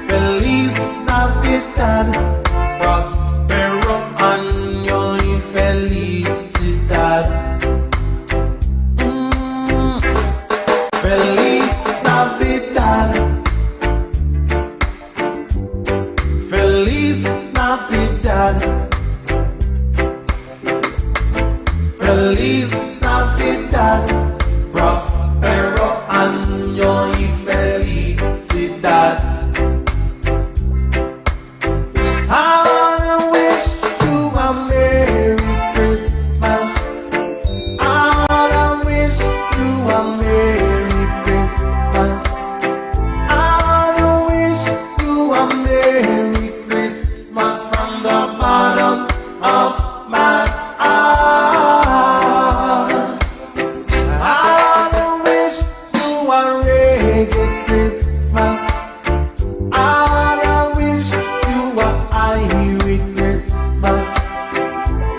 [SPEAKER 6] Feliz Navidad. Prospero año y felicidad. Feliz Navidad. Feliz Navidad. Feliz Navidad. Prospero año y felicidad. I wanna wish you a Merry Christmas. I wanna wish you a Merry Christmas. I wanna wish you a Merry Christmas from the bottom of my heart. I wanna wish you a reggae Christmas. I wanna wish you a Irish Christmas.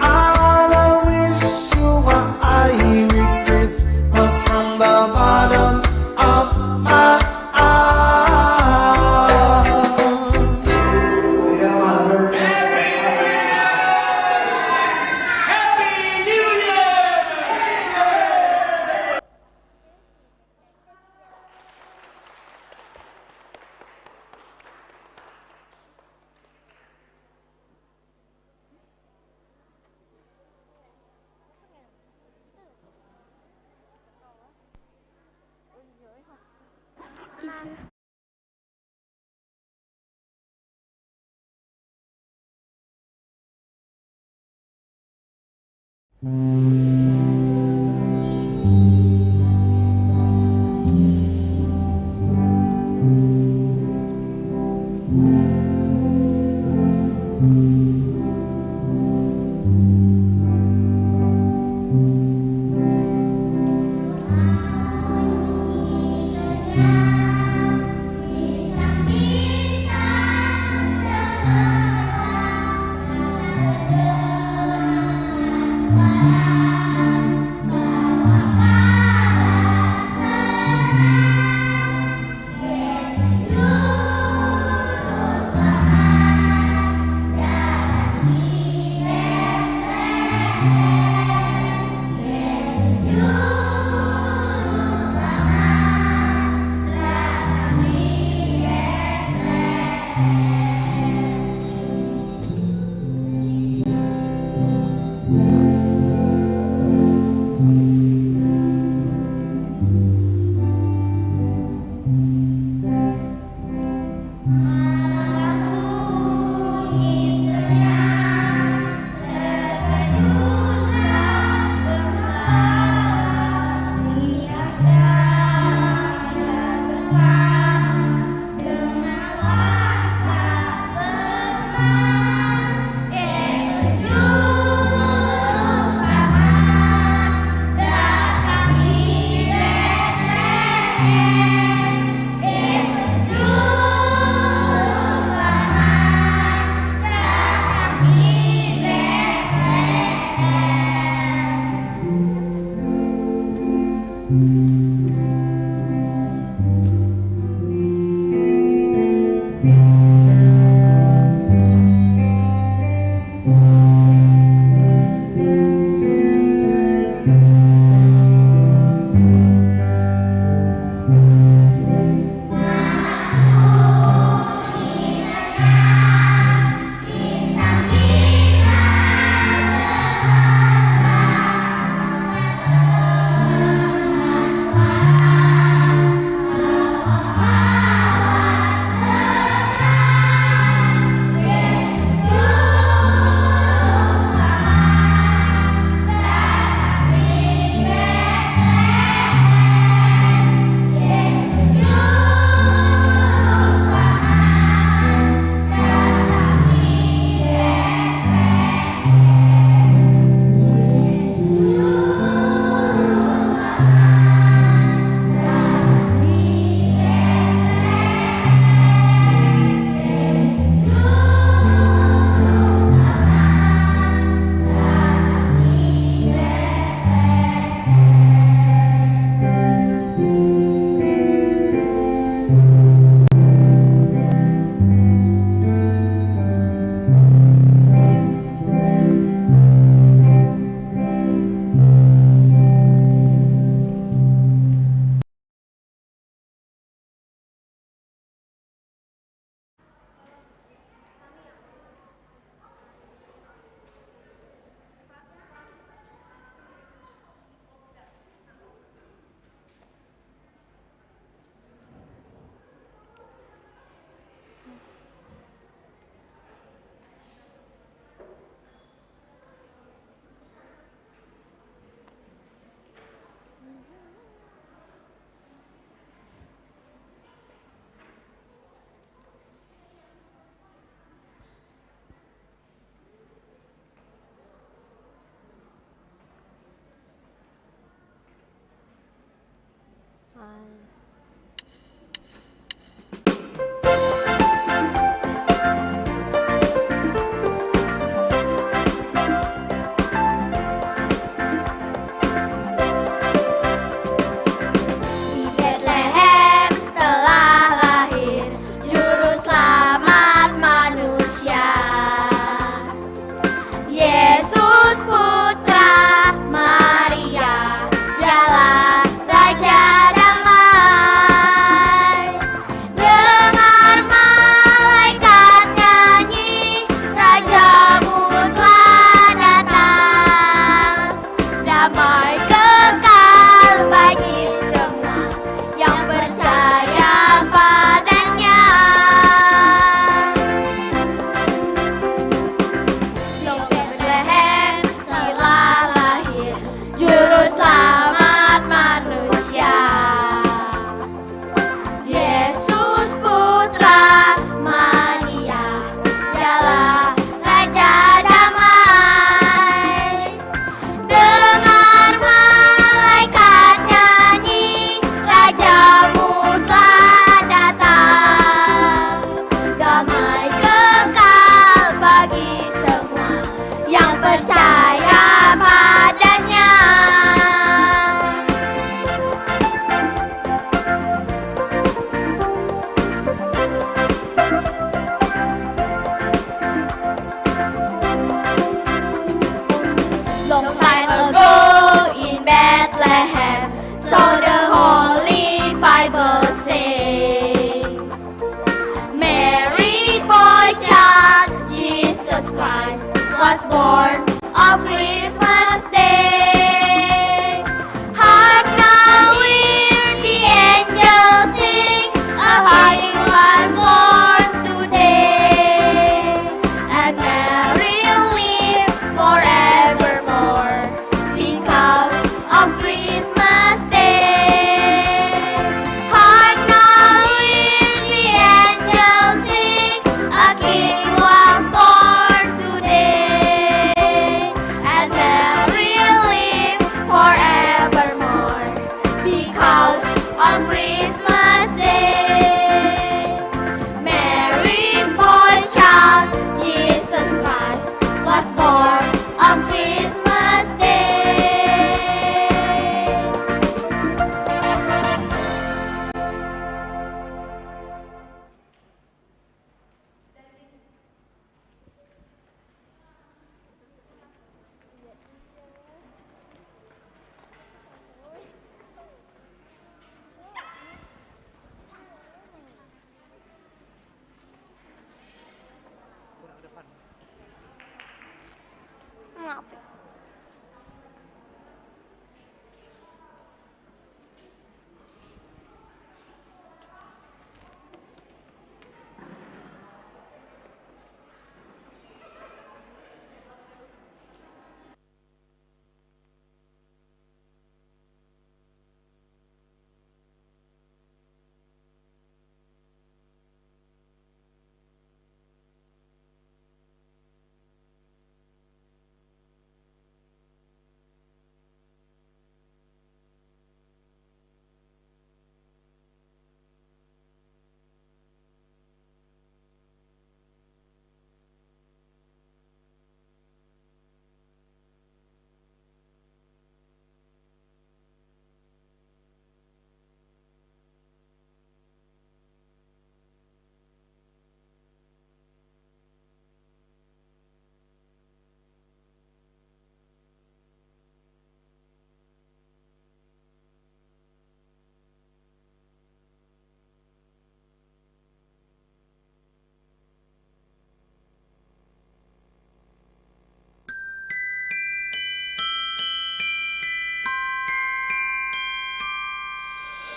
[SPEAKER 6] I wanna wish you a Irish Christmas from the bottom of my heart.
[SPEAKER 4] Kita
[SPEAKER 7] Bethlehem telah lahir Juru Selamat manusia, Yesus Putra Maria, Dialah Raja Damai. Dengar malaikat nyanyi, Rajamu telah datang. Damai kekal bagi semua yang percaya padanya. Loh, Bethlehem telah lahir Juru Selamat manusia, Yesus Putra Maria, Dialah Raja Damai. Dengar malaikat nyanyi, Rajamu telah datang. Damai kekal bagi semua yang percaya padanya. Long time ago in Bethlehem, so the Holy Bible say, Mary's boy child, Jesus Christ, was born on Christmas Day. Hark now hear the angels sing, a King was born today. And Mary live forevermore because of Christmas Day. Hark now hear the angels sing, a King was born today. And Mary live forevermore because of Christmas Day. Mary's boy child, Jesus Christ, was born on Christmas Day.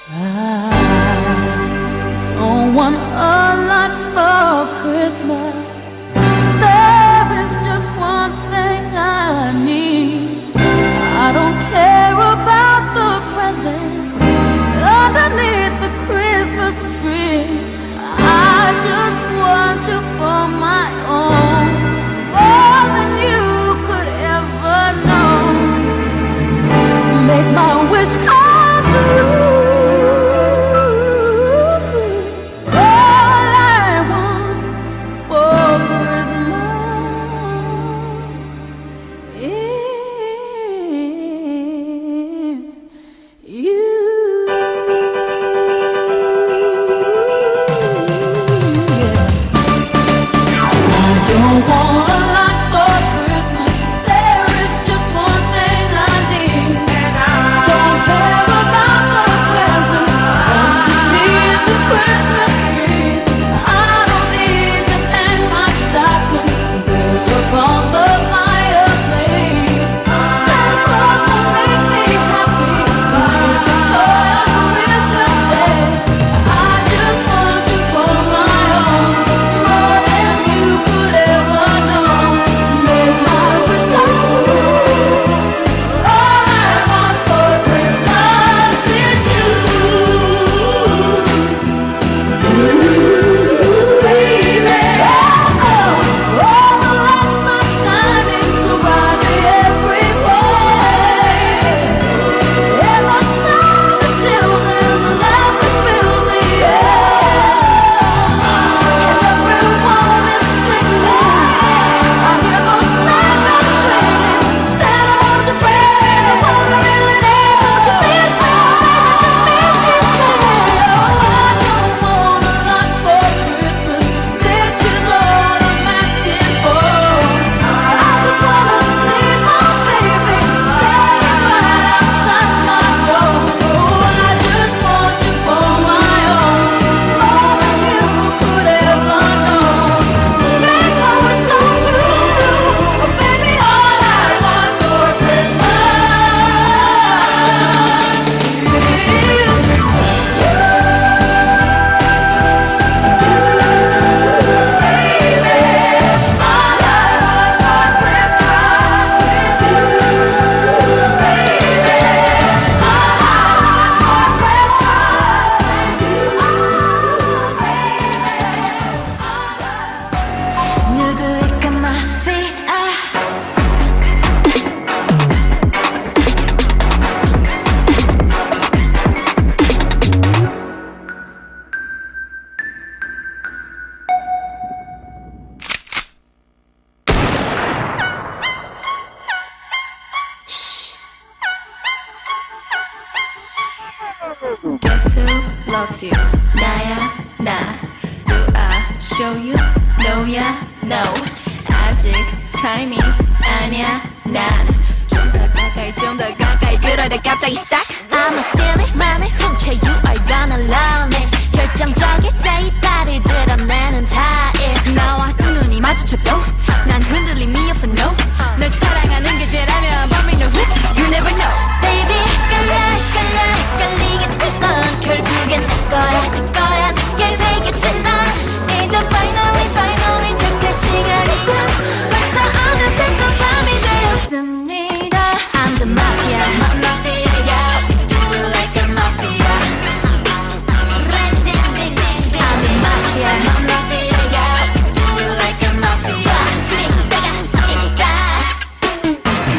[SPEAKER 1] I don't want a lot for Christmas. There is just one thing I need. I don't care about the presents underneath the Christmas tree. I just want you for my own, more than you could ever know. Make my wish come true. who loves you? 나야 나. Do I show you? No야 no. 아직 타임이 아니야 난. 좀 더 가까이 그러다 갑자기 싹.
[SPEAKER 7] I'ma steal it 맘을 훔쳐 You are gonna love me 결정적일 때 이빨을 드러내는 타입
[SPEAKER 1] 나와 두 눈이 마주쳐도 난 흔들림이 없어 no. 널 사랑하는 게 죄라면 But me no who you never know.
[SPEAKER 7] Baby 끌리게 된넌 결국엔 내 거야 내게 되게 된넌 이제 finally 착할 시간이야 벌써 어느새 또 밤이 되었습니다 I'm the mafia
[SPEAKER 1] Mafia yeah we do it like a mafia.
[SPEAKER 7] I'm the mafia
[SPEAKER 1] Mafia yeah we do it like a mafia.
[SPEAKER 7] 지금 내가 있다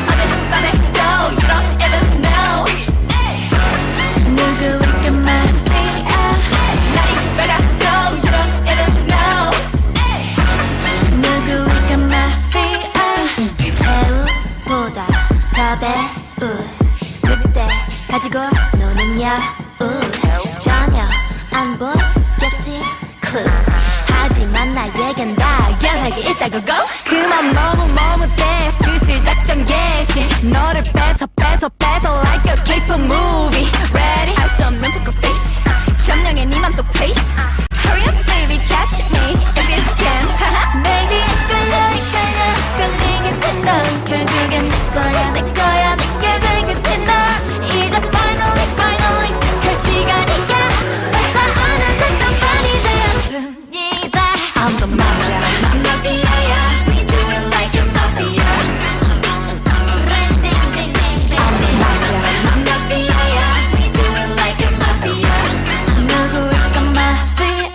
[SPEAKER 1] 어젯밤에도 you don't even know.
[SPEAKER 7] 누구일까 mafia
[SPEAKER 1] 날이 밝아도 you don't even know.
[SPEAKER 7] 누구일까 mafia 배우보다 더 배우 늑대 가지고 노는 여우 전혀 안 보겠지 clue 하지만 나에겐 다 견학이 있다고 go
[SPEAKER 1] 그만 너무 머뭇대 슬슬 작전 개시 너를 뺏어 like a K-pop movie. Ready? 알 수 없는 poker face 점령해 네 맘속 place. Hurry up baby catch me if you can.
[SPEAKER 7] Baby 끌리게 된넌 결국엔 내 거야 내게 되게 된넌 이제 finally 갈 시간이야 벌써 어느새 또 밤이 되었습니다
[SPEAKER 1] I'm the mafia. Mafia yeah we do it like a mafia.
[SPEAKER 7] I'm the mafia
[SPEAKER 1] Mafia yeah we do it like a mafia.
[SPEAKER 7] 누구일까 mafia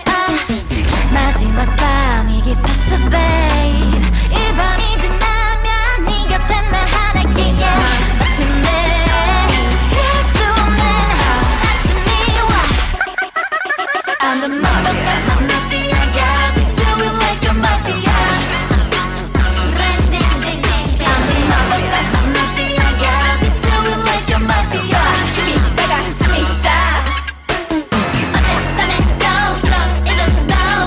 [SPEAKER 7] 마지막 밤이 깊었어 babe 이 밤이 지나면 네 곁에 날 하나기에 마침내 피할 수 없는 아침이 와
[SPEAKER 1] I'm the mafia. Mafia yeah we do it like a mafia.
[SPEAKER 7] I'm the mafia
[SPEAKER 1] Mafia yeah we do it like a mafia. 힘이 나갔습니다.
[SPEAKER 7] 어젯밤에도 you don't even know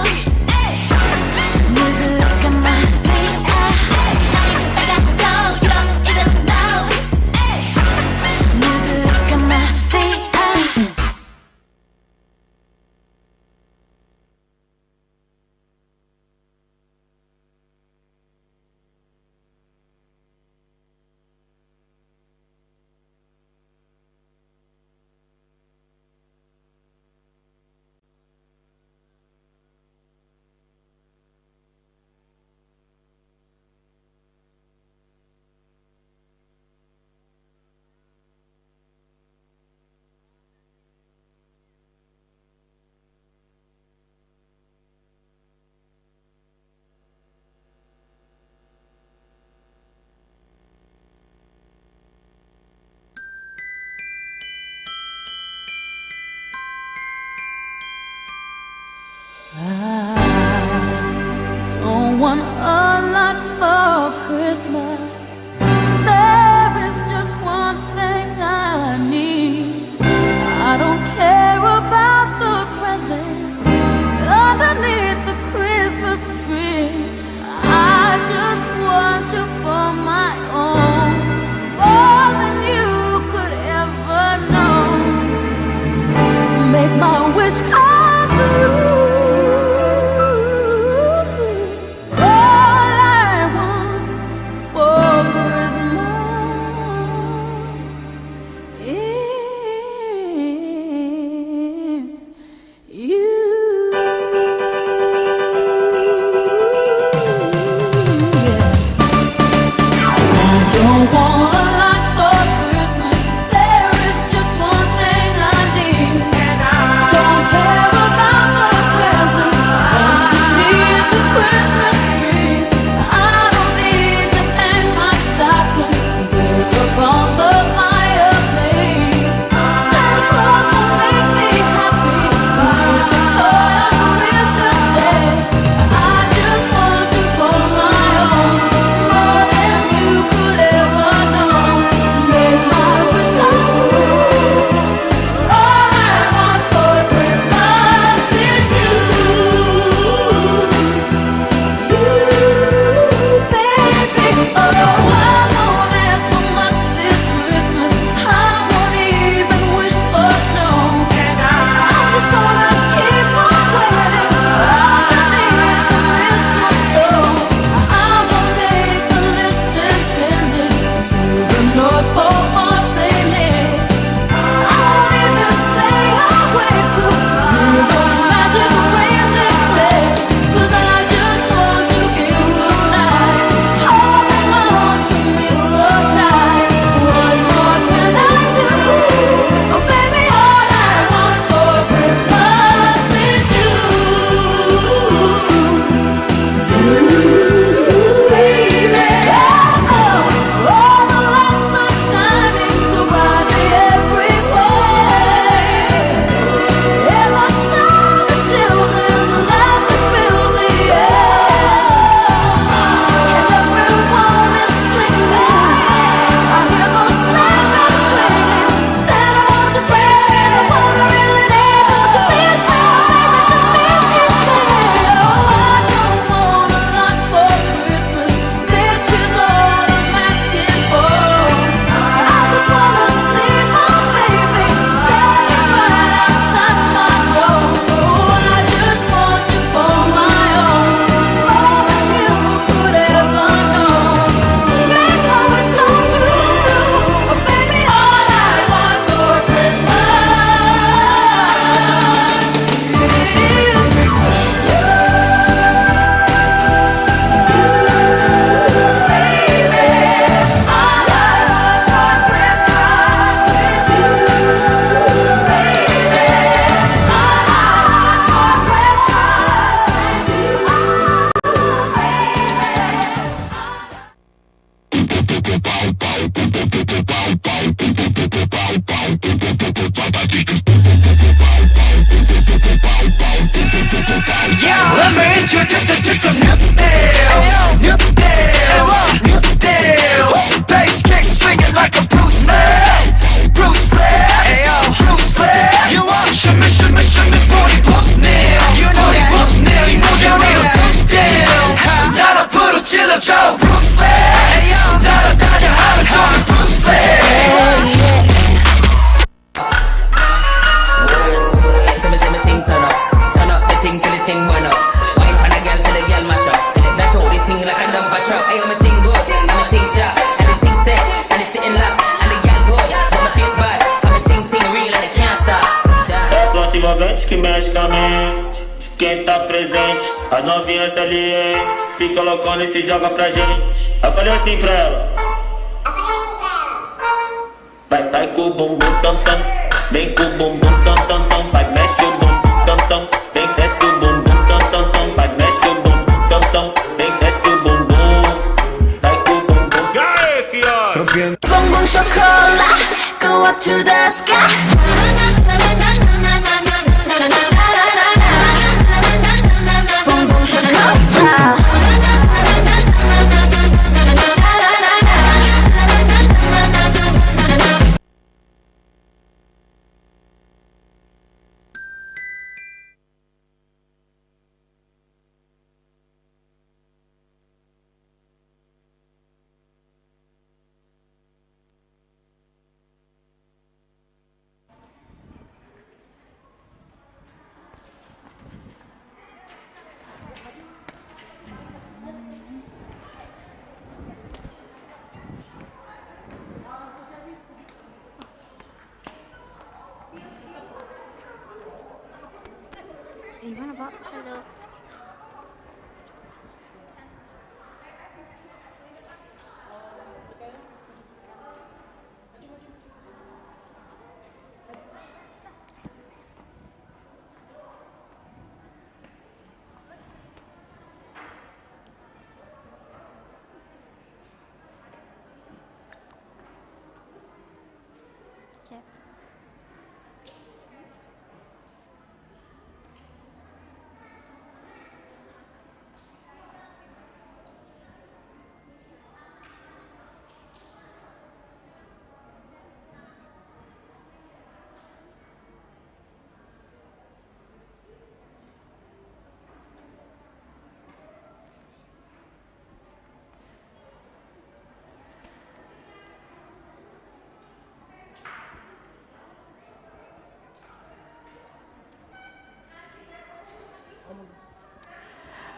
[SPEAKER 7] 누구일까 mafia 날이 밝아도 you don't even know 누구일까 mafia
[SPEAKER 1] Don't want a lot for Christmas. There is just one thing I need. I don't care about the presents underneath the Christmas tree. I just want you for my own, more than you could ever know. Make my wish come true. Don't want a lot for Christmas. There is just one thing I need. Don't care
[SPEAKER 8] envolvente que mexe com a mente. Quem tá presente, as novinhas salientes, fica loucona e se joga pra gente. Eu falei assim pra ela: vai com o bumbum tam tam, vem com o bumbum tam tam tam, vai mexe o bumbum tam tam, vem desce o bumbum tam tam tam, vai mexe o bumbum tam tam, vem desce o bumbum, vai com o bumbum. E aí, fiote?
[SPEAKER 7] Bumbum chocolate, go up to the sky. Bumbum chocolate.
[SPEAKER 2] Gimana, Pak?
[SPEAKER 4] Halo. Cek.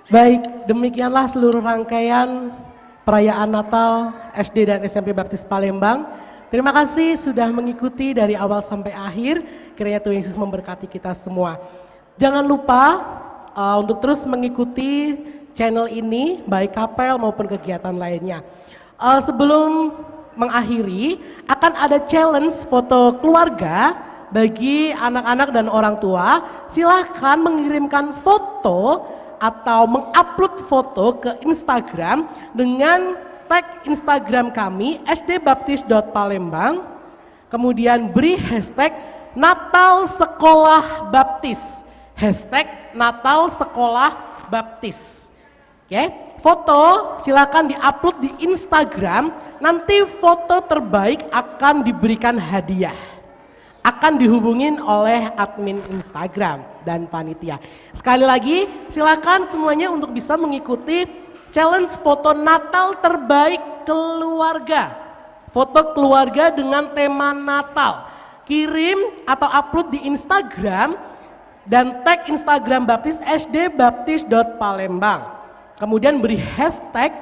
[SPEAKER 3] Baik, demikianlah seluruh rangkaian perayaan Natal SD dan SMP Baptis Palembang. Terima kasih sudah mengikuti dari awal sampai akhir. Kiranya Tuhan Yesus memberkati kita semua. Jangan lupa untuk terus mengikuti channel ini, baik kapel maupun kegiatan lainnya. Sebelum mengakhiri, akan ada challenge foto keluarga bagi anak-anak dan orang tua. Silahkan mengirimkan foto atau mengupload foto ke Instagram dengan tag Instagram kami sdbaptis.palembang, kemudian beri hashtag Natal Sekolah Baptis, hashtag Natal Sekolah Baptis. Oke, foto silakan diupload di Instagram, nanti foto terbaik akan diberikan hadiah. Akan dihubungin oleh admin Instagram dan panitia. Sekali lagi, silakan semuanya untuk bisa mengikuti challenge foto Natal terbaik keluarga. Foto keluarga dengan tema Natal. Kirim atau upload di Instagram dan tag Instagram Baptis sdbaptis.palembang. Kemudian beri hashtag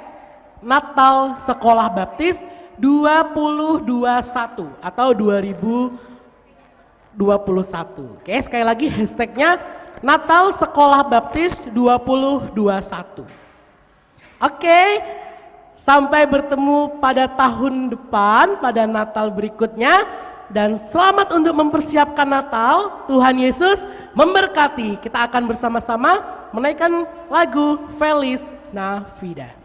[SPEAKER 3] Natal Sekolah Baptis 2021 atau 2021. Oke, sekali lagi hashtagnya Natal Sekolah Baptis 2021. Oke, sampai bertemu pada tahun depan, pada Natal berikutnya. Dan selamat untuk mempersiapkan Natal. Tuhan Yesus memberkati. Kita akan bersama-sama menaikkan lagu Feliz Navidad.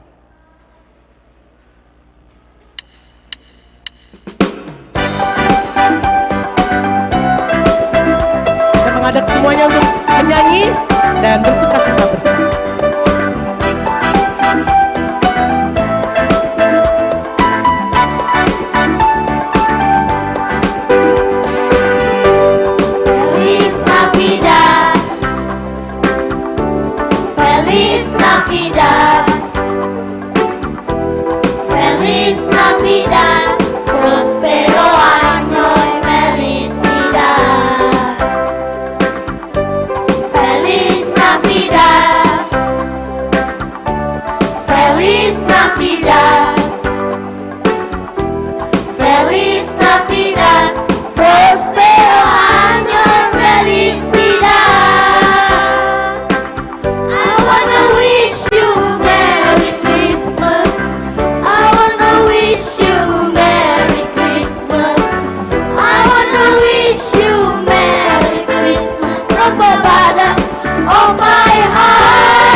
[SPEAKER 3] Mengajak semuanya untuk menyanyi dan bersuka cita bersama.
[SPEAKER 7] Feliz Navidad, Feliz Navidad, Feliz Navidad, prospero año y felicidad. Feliz Navidad, Feliz Navidad, Feliz Navidad, prospero año y felicidad. bottom of my heart.